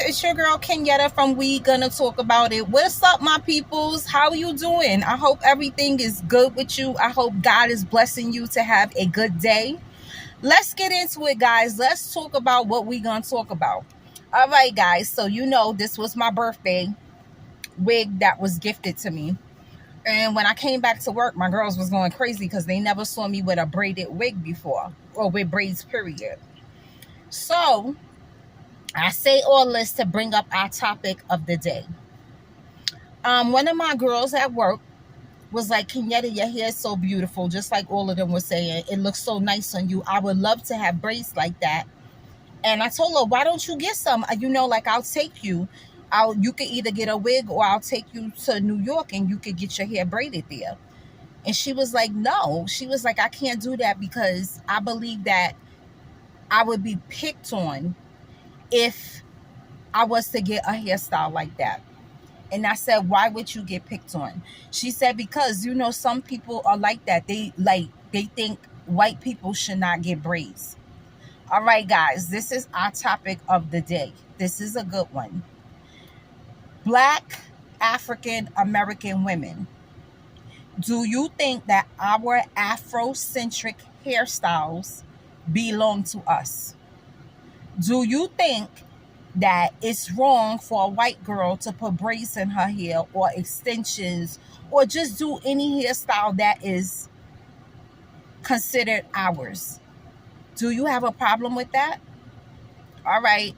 It's your girl Kenyatta from We Gonna Talk About It. What's up, my peoples? How are you doing? I hope everything is good with you. I hope God is blessing you to have a good day. Let's get into it, guys. Let's talk about what we gonna talk about. All right, guys. So this was my birthday wig that was gifted to me. And when I came back to work, my girls was going crazy because they never saw me with a braided wig before, or with braids, period. So I say all this to bring up our topic of the day. One of my girls at work was like, Kenyatta, your hair is so beautiful. Just like all of them were saying, it looks so nice on you. I would love to have braids like that. And I told her, why don't you get some? Like I'll take you. You could either get a wig or I'll take you to New York and you could get your hair braided there. And she was like, no. She was like, I can't do that because I believe that I would be picked on if I was to get a hairstyle like that. And I said, why would you get picked on? She said, because, some people are like that. They think white people should not get braids. All right, guys, this is our topic of the day. This is a good one. Black African American women. Do you think that our Afro-centric hairstyles belong to us? Do you think that it's wrong for a white girl to put braids in her hair or extensions or just do any hairstyle that is considered ours? Do you have a problem with that? All right.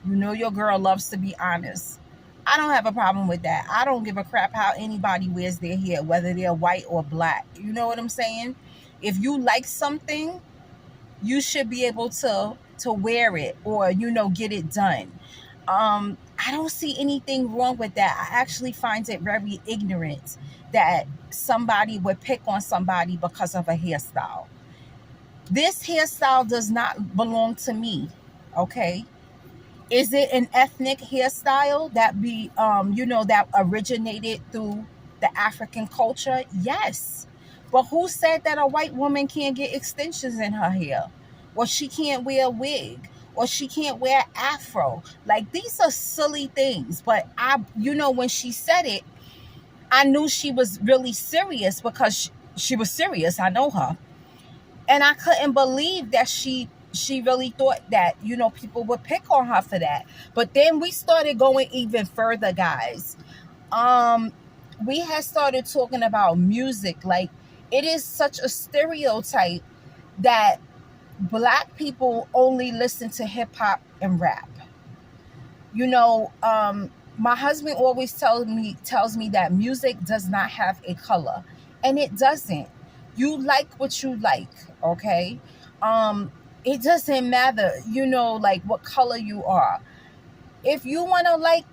Your girl loves to be honest. I don't have a problem with that. I don't give a crap how anybody wears their hair, whether they're white or black. You know what I'm saying? If you like something, you should be able to wear it or get it done. I don't see anything wrong with that. I actually find it very ignorant that somebody would pick on somebody because of a hairstyle. This hairstyle does not belong to me. Okay. Is it an ethnic hairstyle that that originated through the African culture? Yes. But who said that a white woman can't get extensions in her hair? Or she can't wear a wig? Or she can't wear afro? Like, these are silly things. But when she said it, I knew she was really serious because she was serious. I know her. And I couldn't believe that she really thought that, people would pick on her for that. But then we started going even further, guys. We had started talking about music. Like, it is such a stereotype that Black people only listen to hip hop and rap. My husband always tells me that music does not have a color, and it doesn't. You like what you like, okay? It doesn't matter, like what color you are. If you want to like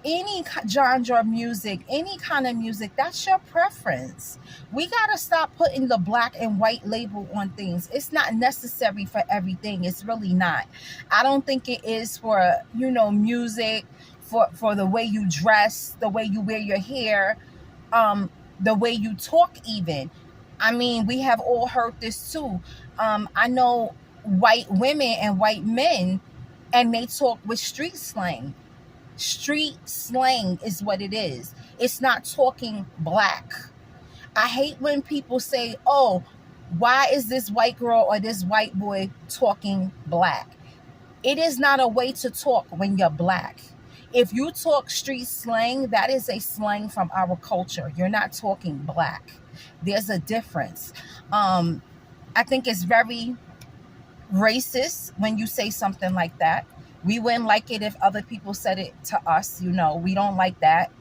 any genre of music, any kind of music, that's your preference. We got to stop putting the black and white label on things. It's not necessary for everything. It's really not. I don't think it is for, music, for the way you dress, the way you wear your hair, the way you talk even. I mean, we have all heard this too. I know white women and white men, and they talk with street slang. Street slang is what it is. It's not talking black. I hate when people say, oh, why is this white girl or this white boy talking black? It is not a way to talk when you're black. If you talk street slang, that is a slang from our culture. You're not talking black. There's a difference. I think it's very racist when you say something like that. We wouldn't like it if other people said it to us. We don't like that.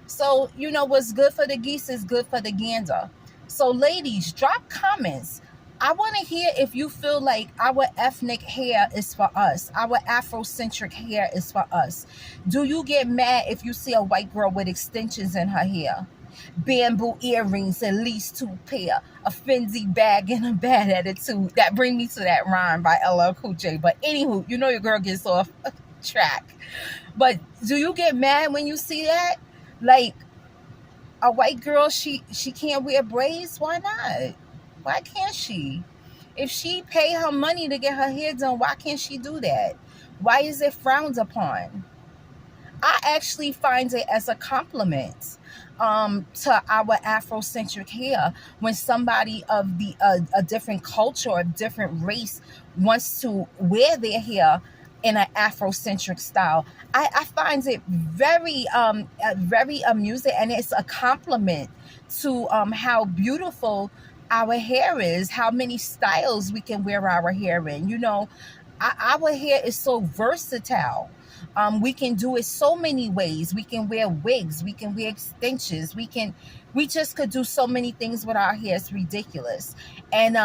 So, what's good for the geese is good for the gander. So, ladies, drop comments. I want to hear if you feel like our ethnic hair is for us. Our Afrocentric hair is for us. Do you get mad if you see a white girl with extensions in her hair? Bamboo earrings, at least 2 pair, a Fendi bag, and a bad attitude. That bring me to that rhyme by LL Cool J. But anywho, your girl gets off track. But do you get mad when you see that? Like, a white girl, she can't wear braids? Why not? Why can't she? If she pay her money to get her hair done, why can't she do that? Why is it frowned upon? I actually find it as a compliment to our Afrocentric hair when somebody of a different culture or a different race wants to wear their hair in an Afrocentric style. I find it very amusing, and it's a compliment to how beautiful our hair is, how many styles we can wear our hair in. Our hair is so versatile. We can do it so many ways. We can wear wigs, we can wear extensions, we just could do so many things with our hair. It's ridiculous. And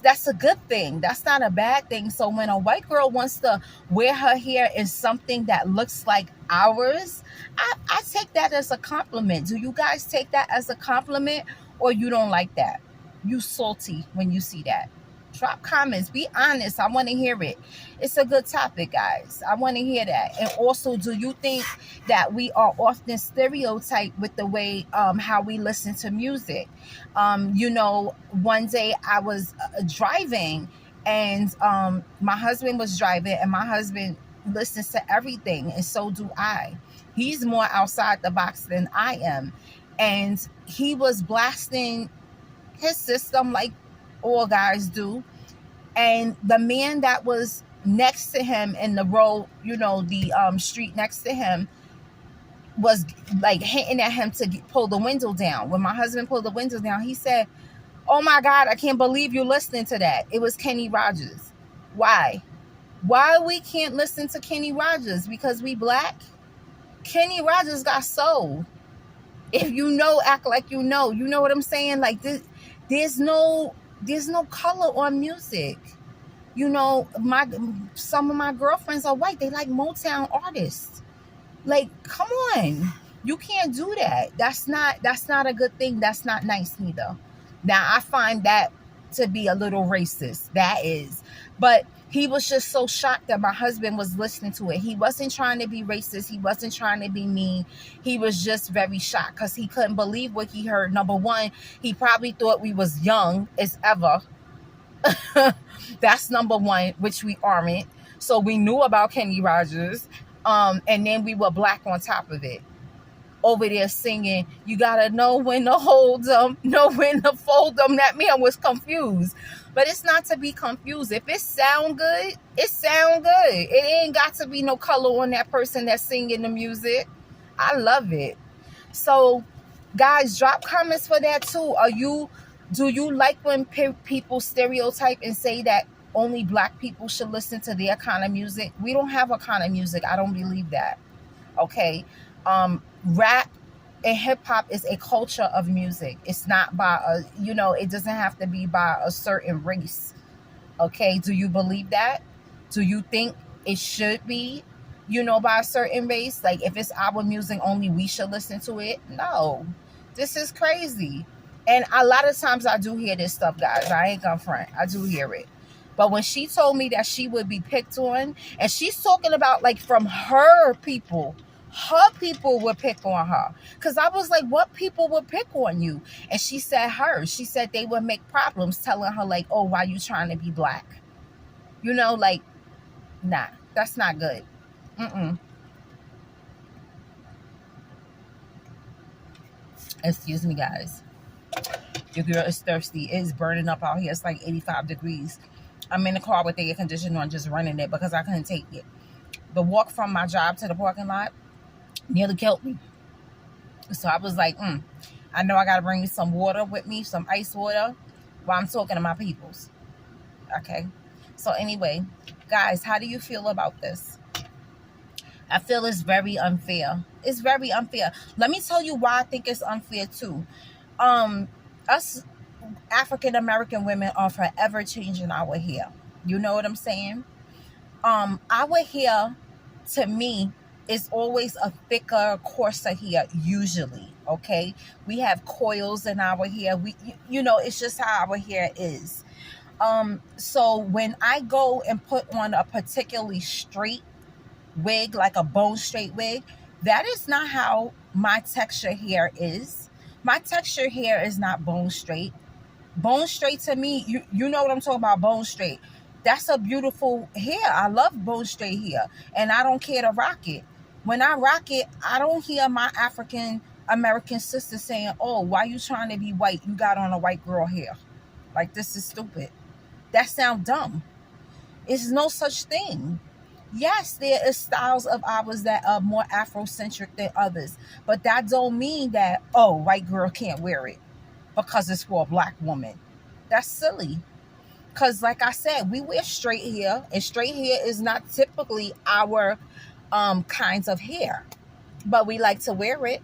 that's a good thing. That's not a bad thing. So when a white girl wants to wear her hair in something that looks like ours, I take that as a compliment. Do you guys take that as a compliment, or you don't like that? You salty when you see that? Drop comments. Be honest. I want to hear it. It's a good topic, guys. I want to hear that. And also, do you think that we are often stereotyped with the way how we listen to music? One day I was driving, and my husband was driving, and my husband listens to everything, and so do I. He's more outside the box than I am, and he was blasting his system like all guys do. And the man that was next to him in the road, the street next to him, was like hitting at him to pull the window down. When my husband pulled the window down, he said, "Oh my God, I can't believe you're listening to that." It was Kenny Rogers. Why we can't listen to Kenny Rogers? Because we black? Kenny Rogers got soul. If you know, act like you know what I'm saying? Like this, there's no color on music. Some of my girlfriends are white. They like Motown artists. Like, come on. You can't do that. That's not a good thing. That's not nice neither. Now, I find that to be a little racist. That is. But he was just so shocked that my husband was listening to it. He wasn't trying to be racist. He wasn't trying to be mean. He was just very shocked because he couldn't believe what he heard. Number one, he probably thought we was young as ever. That's number one, which we aren't. So we knew about Kenny Rogers. And then we were black on top of it. Over there singing, "You gotta know when to hold them, know when to fold them." That man was confused. But it's not to be confused. If it sound good, it sound good. It ain't got to be no color on that person that's singing the music. I love it. So, guys, drop comments for that too. Do you like when people stereotype and say that only black people should listen to their kind of music? We don't have a kind of music. I don't believe that. Okay. Rap and hip hop is a culture of music. It's not by it doesn't have to be by a certain race. Okay. Do you believe that? Do you think it should be, by a certain race? Like, if it's our music, only we should listen to it? No. This is crazy. And a lot of times I do hear this stuff, guys. I ain't gonna front. I do hear it. But when she told me that she would be picked on, and she's talking about like from her people would pick on her. Because I was like, what people would pick on you? And she said she said they would make problems telling her like, "Oh, why you trying to be black?" Like, nah, that's not good. Excuse me, guys. Your girl is thirsty. It is burning up out here. It's like 85 degrees. I'm in the car with the air conditioner on, just running it because I couldn't take it. The walk from my job to the parking lot nearly killed me. So I was like, I know I got to bring me some water with me, some ice water, while I'm talking to my peoples. Okay. So anyway, guys, how do you feel about this? I feel it's very unfair. It's very unfair. Let me tell you why I think it's unfair too. Us African American women are forever changing our hair. You know what I'm saying? Our hair, to me, is always a thicker, coarser hair, usually. Okay, we have coils in our hair. It's just how our hair is. So when I go and put on a particularly straight wig, like a bone straight wig, that is not how my texture hair is. My texture hair is not bone straight. Bone straight to me, you know what I'm talking about, bone straight. That's a beautiful hair. I love bone straight hair, and I don't care to rock it. When I rock it, I don't hear my African American sisters saying, "Oh, why you trying to be white? You got on a white girl hair." Like, this is stupid. That sound dumb. It's no such thing. Yes, there is styles of ours that are more Afrocentric than others, but that don't mean that, oh, white girl can't wear it because it's for a black woman. That's silly. Because like I said, we wear straight hair, and straight hair is not typically our kinds of hair, but we like to wear it.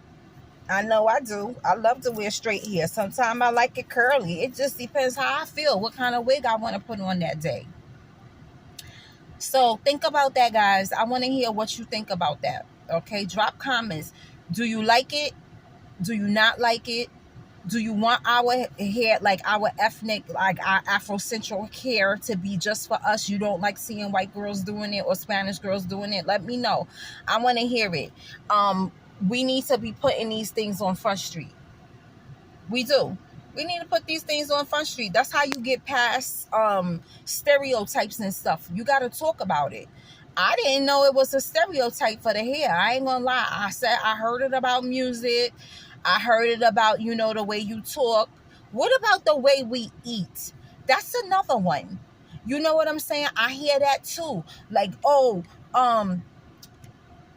I know I do. I love to wear straight hair. Sometimes I like it curly. It just depends how I feel, what kind of wig I want to put on that day. So think about that, guys. I want to hear what you think about that. Okay, drop comments. Do you like it? Do you not like it? Do you want our hair, like our ethnic, like our Afrocentric hair, to be just for us? You don't like seeing white girls doing it or Spanish girls doing it? Let me know. I want to hear it. We need to be putting these things on Front Street. We do. We need to put these things on Front Street. That's how you get past stereotypes and stuff. You got to talk about it. I didn't know it was a stereotype for the hair. I ain't gonna lie. I heard it about music. I heard it about, the way you talk. What about the way we eat? That's another one. You know what I'm saying? I hear that too. Like, oh,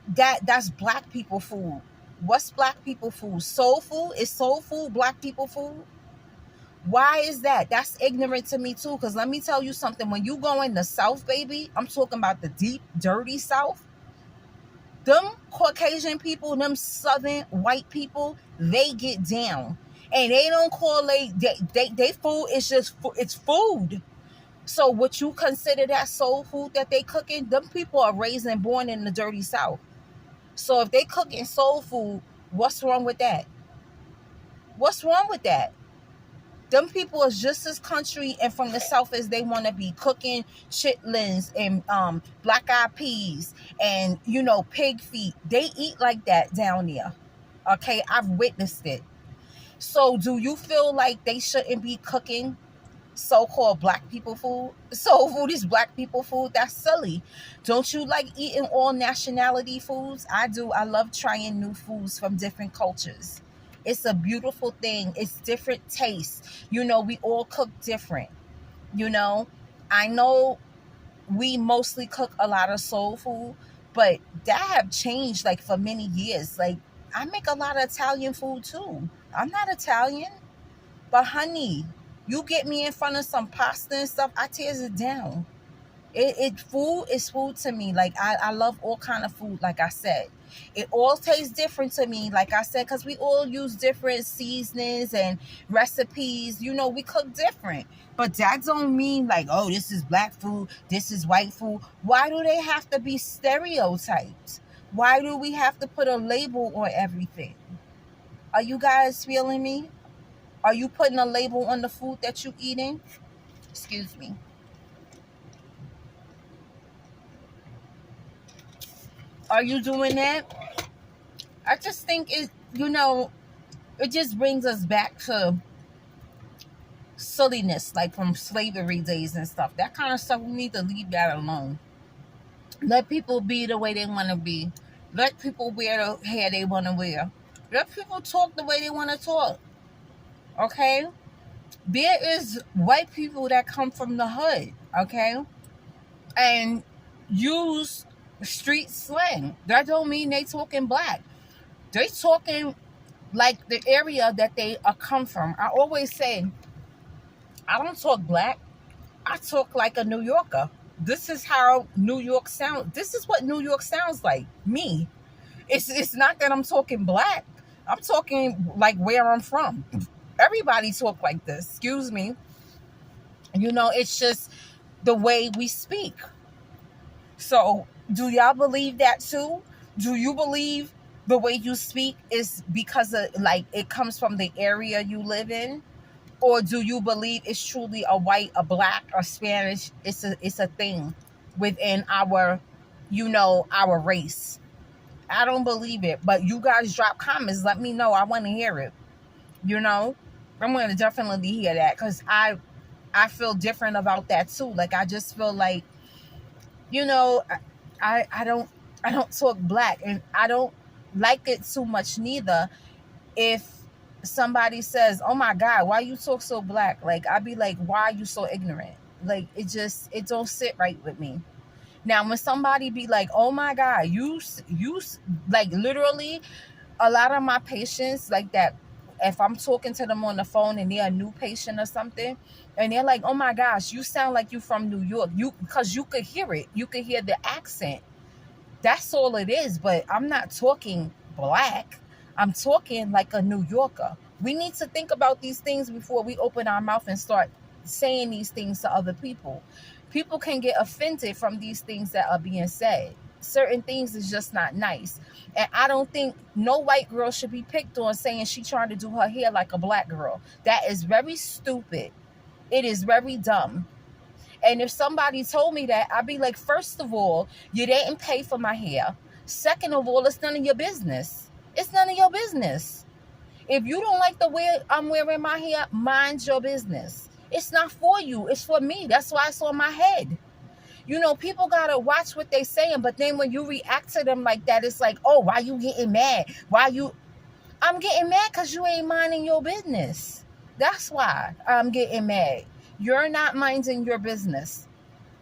that's black people food. What's black people food? Soul food? Is soul food black people food? Why is that? That's ignorant to me too. Because let me tell you something. When you go in the South, baby, I'm talking about the deep, dirty South. Them Caucasian people, them Southern white people, they get down. And they don't call they food is just, it's food. So what you consider that soul food that they cooking, them people are raised and born in the dirty South. So if they cooking soul food, what's wrong with that? What's wrong with that? Them people is just as country and from the South as they want to be, cooking chitlins and black eyed peas and pig feet. They eat like that down there. Okay, I've witnessed it. So do you feel like they shouldn't be cooking so-called black people food? Soul food is black people food? That's silly. Don't you like eating all nationality foods? I do. I love trying new foods from different cultures. It's a beautiful thing. It's different tastes. We all cook different. I know we mostly cook a lot of soul food, but that have changed like for many years. Like, I make a lot of Italian food too. I'm not Italian, but honey, you get me in front of some pasta and stuff, I tears it down. Food is food to me. Like, I love all kind of food. Like I said, it all tastes different to me. Like I said, because we all use different seasonings and recipes. We cook different. But that don't mean like, oh, this is black food, this is white food. Why do they have to be stereotypes? Why do we have to put a label on everything? Are you guys feeling me? Are you putting a label on the food that you eating? Excuse me. Are you doing that? I just think it just brings us back to silliness, like from slavery days and stuff. That kind of stuff, we need to leave that alone. Let people be the way they want to be. Let people wear the hair they want to wear. Let people talk the way they want to talk. Okay? There is white people that come from the hood, okay? And use street slang. That don't mean they talking black. They talking like the area that they come from. I always say, I don't talk black. I talk like a New Yorker. This is how New York sounds. This is what New York sounds like. Me. It's not that I'm talking black. I'm talking like where I'm from. Everybody talk like this. Excuse me. It's just the way we speak. So, do y'all believe that too? Do you believe the way you speak is because of, like, it comes from the area you live in? Or do you believe it's truly a white, a black, or Spanish? It's a thing within our race. I don't believe it. But you guys drop comments. Let me know. I want to hear it. I'm going to definitely hear that, because I feel different about that too. Like I just feel like, you know, I don't talk black, and I don't like it too much neither. If somebody says, "Oh my God, why you talk so black?" Like I'd be like, "Why are you so ignorant?" Like it don't sit right with me. Now when somebody be like, "Oh my God, you," like literally, a lot of my patients like that, if I'm talking to them on the phone and they're a new patient or something, and they're like, "Oh my gosh, you sound like you from New York," because you could hear it, you could hear the accent. That's all it is. But I'm not talking black. I'm talking like a New Yorker. We need to think about these things before we open our mouth and start saying these things to other people. People can get offended from these things that are being said. Certain things is just not nice. And I don't think no white girl should be picked on saying she trying to do her hair like a black girl. That is very stupid. It is very dumb. And if somebody told me that, I'd be like, first of all, you didn't pay for my hair. Second of all, it's none of your business. It's none of your business. If you don't like the way I'm wearing my hair, mind your business. It's not for you. It's for me. That's why it's on my head. You know, people got to watch what they saying. But then when you react to them like that, it's like, oh, why you getting mad? Why you... I'm getting mad because you ain't minding your business. That's why I'm getting mad. You're not minding your business.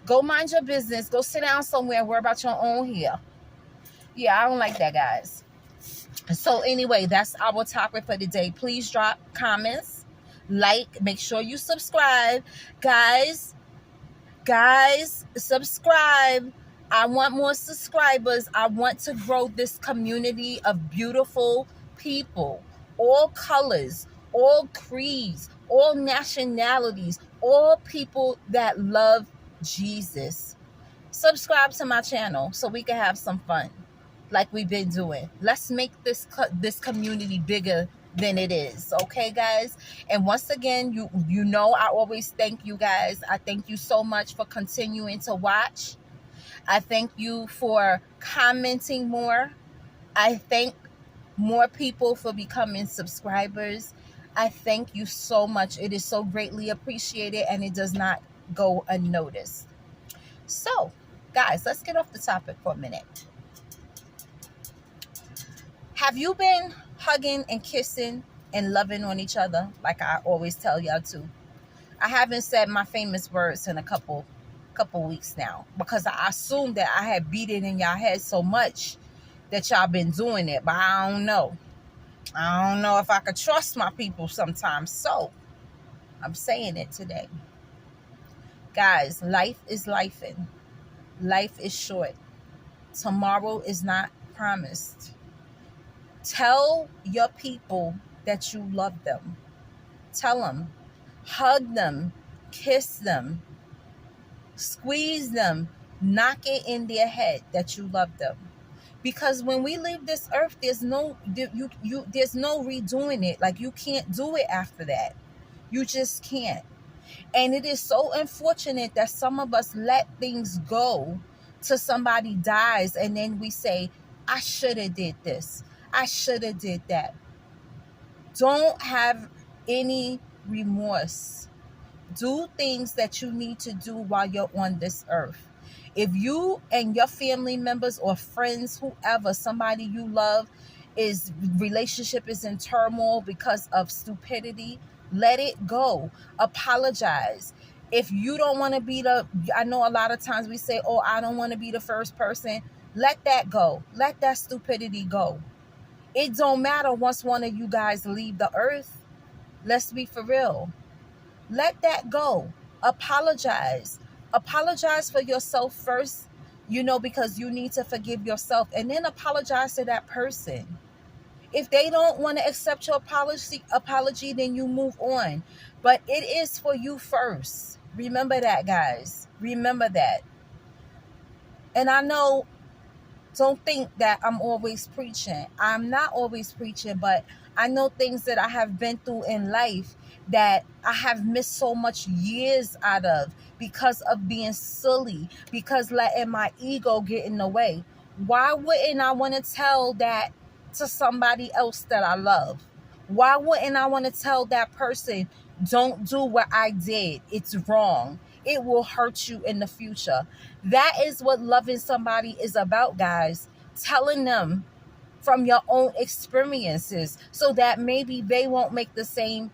Go mind your business. Go sit down somewhere and worry about your own hair. Yeah, I don't like that, guys. So anyway, that's our topic for today. Please drop comments, like, make sure you subscribe. Guys, subscribe. I want more subscribers. I want to grow this community of beautiful people, all colors, all creeds, all nationalities, all people that love Jesus. Subscribe to my channel so we can have some fun like we've been doing. Let's make this community bigger than it is. Okay, guys? And once again, you know I always thank you guys. I thank you so much for continuing to watch. I thank you for commenting more. I thank more people for becoming subscribers. I thank you so much. It is so greatly appreciated, and it does not go unnoticed. So, guys, let's get off the topic for a minute. Have you been hugging and kissing and loving on each other like I always tell y'all to? I haven't said my famous words in a couple weeks now because I assumed that I had beat it in y'all head so much that y'all been doing it, but I don't know. I don't know if I could trust my people sometimes, so I'm saying it today. Guys, life is lifing. Life is short. Tomorrow is not promised. Tell your people that you love them. Tell them. Hug them. Kiss them. Squeeze them. Knock it in their head that you love them. Because when we leave this earth, there's no redoing it. Like, you can't do it after that. You just can't. And it is so unfortunate that some of us let things go till somebody dies, and then we say, I should have did this. I should have did that. Don't have any remorse. Do things that you need to do while you're on this earth. If you and your family members or friends, whoever, somebody you love, relationship is in turmoil because of stupidity, let it go. Apologize. If you don't want to I know a lot of times we say, oh, I don't want to be the first person. Let that go. Let that stupidity go. It don't matter once one of you guys leave the earth. Let's be for real. Let that go. Apologize. Apologize for yourself first, because you need to forgive yourself, and then apologize to that person. If they don't want to accept your apology, then you move on. But it is for you first. Remember that, guys. Remember that. And I know, don't think that I'm always preaching. I'm not always preaching, but I know things that I have been through in life that I have missed so much years out of because of being silly, because letting my ego get in the way. Why wouldn't I want to tell that to somebody else that I love? Why wouldn't I want to tell that person Don't do what I did. It's wrong. It will hurt you in the future. That is what loving somebody is about, guys. Telling them from your own experiences so that maybe they won't make the same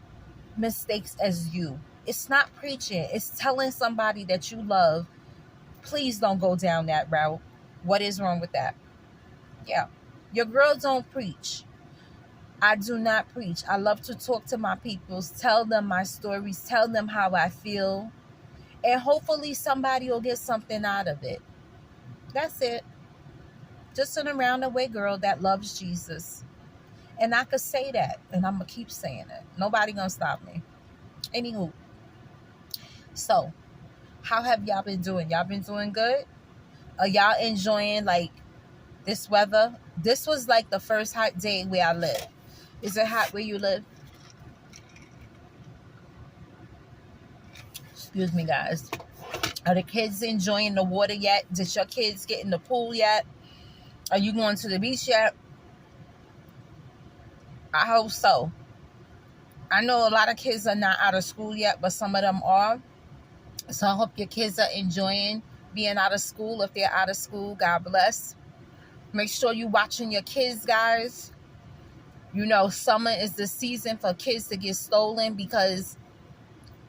mistakes as you. It's not preaching. It's telling somebody that you love, please don't go down that route. What is wrong with that? Yeah. Your girl don't preach. I do not preach. I love to talk to my peoples, tell them my stories, tell them how I feel, and hopefully somebody will get something out of it. That's it. Just an around the way girl that loves Jesus. And I could say that, and I'm going to keep saying it. Nobody going to stop me. Anywho, so how have y'all been doing? Y'all been doing good? Are y'all enjoying like this weather? This was like the first hot day where I live. Is it hot where you live? Excuse me, guys. Are the kids enjoying the water yet? Did your kids get in the pool yet? Are you going to the beach yet? I hope so. I know a lot of kids are not out of school yet, but some of them are. So I hope your kids are enjoying being out of school. If they're out of school, God bless. Make sure you're watching your kids, guys. You know, summer is the season for kids to get stolen because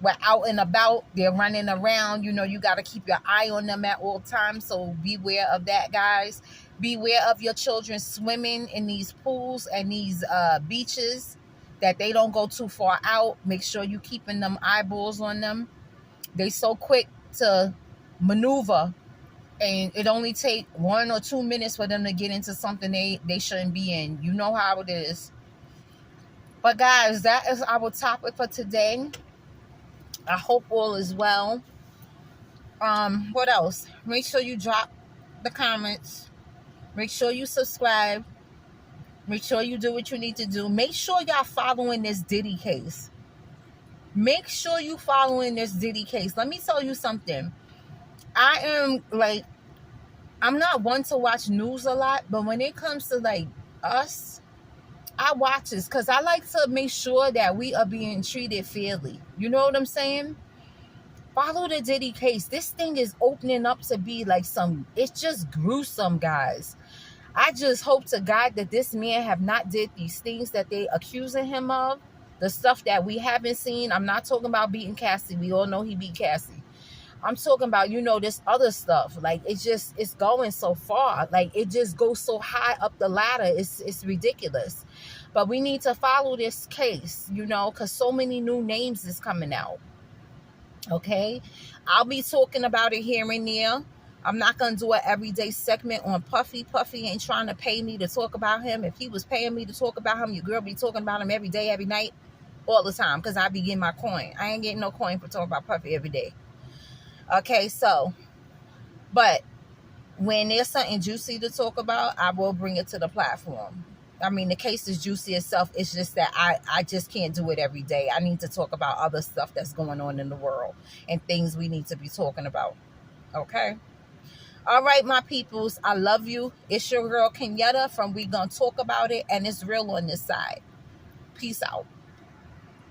we're out and about. They're running around. You know, you got to keep your eye on them at all times. So beware of that, guys. Beware of your children swimming in these pools and these beaches, that they don't go too far out. Make sure you keeping them eyeballs on them. They so quick to maneuver, and it only take 1 or 2 minutes for them to get into something they shouldn't be in. You know how it is. But guys, that is our topic for today. I hope all is well. What else? Make sure you drop the comments. Make sure you subscribe. Make sure you do what you need to do. Make sure y'all following this Diddy case. Make sure you following this Diddy case. Let me tell you something. I'm not one to watch news a lot, but when it comes to like us, I watch this because I like to make sure that we are being treated fairly. You know what I'm saying? Follow the Diddy case. This thing is opening up to be like it's just gruesome, guys. I just hope to God that this man have not did these things that they accusing him of. The stuff that we haven't seen. I'm not talking about beating Cassie. We all know he beat Cassie. I'm talking about, you know, this other stuff. Like, it's going so far. Like, it just goes so high up the ladder. It's ridiculous. But we need to follow this case, you know, because so many new names is coming out. Okay? I'll be talking about it here and there. I'm not going to do an everyday segment on Puffy. Puffy ain't trying to pay me to talk about him. If he was paying me to talk about him, your girl be talking about him every day, every night, all the time, because I be getting my coin. I ain't getting no coin for talking about Puffy every day. Okay, so, but when there's something juicy to talk about, I will bring it to the platform. I mean, the case is juicy itself. It's just that I just can't do it every day. I need to talk about other stuff that's going on in the world and things we need to be talking about. Okay? All right, my peoples. I love you. It's your girl, Kenyatta, from We Gonna Talk About It, and it's real on this side. Peace out.